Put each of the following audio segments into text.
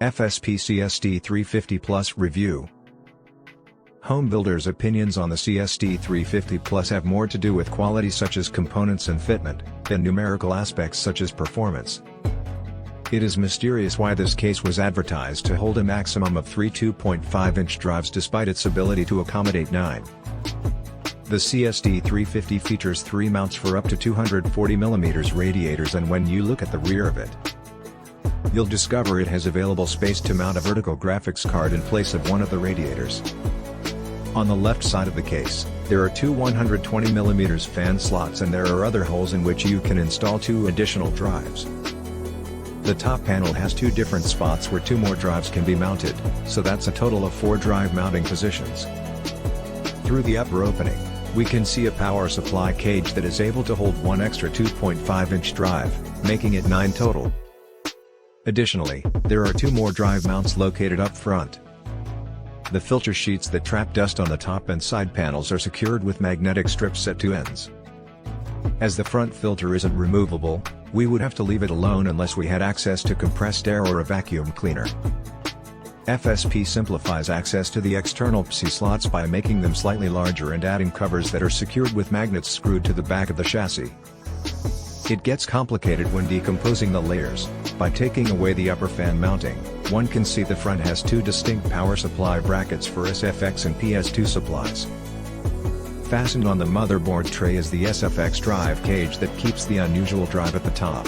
FSP CST350 Plus Review. Home builders' opinions on the CST350 Plus have more to do with quality such as components and fitment, than numerical aspects such as performance. It is mysterious why this case was advertised to hold a maximum of 3 2.5-inch drives despite its ability to accommodate 9. The CST350 features 3 mounts for up to 240mm radiators, and when you look at the rear of it, you'll discover it has available space to mount a vertical graphics card in place of one of the radiators. On the left side of the case, there are 2 120mm fan slots, and there are other holes in which you can install 2 additional drives. The top panel has 2 different spots where 2 more drives can be mounted, so that's a total of 4 drive mounting positions. Through the upper opening, we can see a power supply cage that is able to hold 1 extra 2.5-inch drive, making it 9 total. Additionally, there are 2 more drive mounts located up front. The filter sheets that trap dust on the top and side panels are secured with magnetic strips at 2 ends. As the front filter isn't removable, we would have to leave it alone unless we had access to compressed air or a vacuum cleaner. FSP simplifies access to the external PSI slots by making them slightly larger and adding covers that are secured with magnets screwed to the back of the chassis. It gets complicated when decomposing the layers. By taking away the upper fan mounting, one can see the front has 2 distinct power supply brackets for SFX and PS2 supplies. Fastened on the motherboard tray is the SFX drive cage that keeps the unusual drive at the top.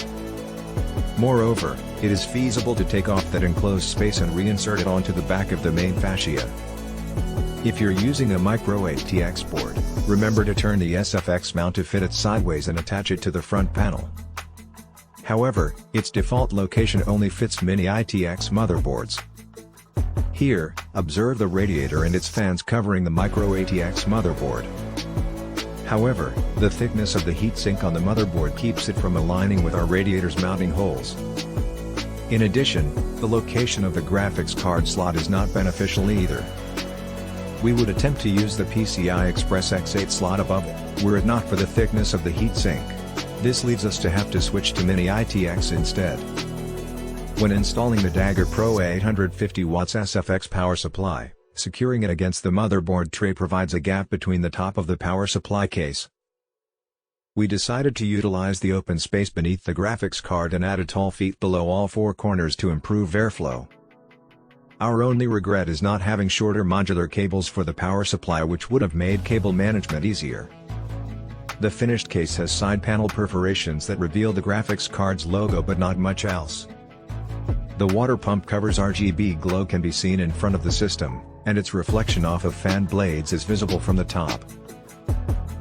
Moreover, it is feasible to take off that enclosed space and reinsert it onto the back of the main fascia. If you're using a micro ATX board, remember to turn the SFX mount to fit it sideways and attach it to the front panel. However, its default location only fits mini ATX motherboards. Here, observe the radiator and its fans covering the micro ATX motherboard. However, the thickness of the heatsink on the motherboard keeps it from aligning with our radiator's mounting holes. In addition, the location of the graphics card slot is not beneficial either. We would attempt to use the PCI Express X8 slot above it, were it not for the thickness of the heatsink. This leads us to have to switch to mini ATX instead. When installing the Dagger Pro 850 watts SFX power supply, securing it against the motherboard tray provides a gap between the top of the power supply case. We decided to utilize the open space beneath the graphics card and add a tall feet below all 4 corners to improve airflow. Our only regret is not having shorter modular cables for the power supply, which would have made cable management easier. The finished case has side panel perforations that reveal the graphics card's logo but not much else. The water pump cover's RGB glow can be seen in front of the system, and its reflection off of fan blades is visible from the top.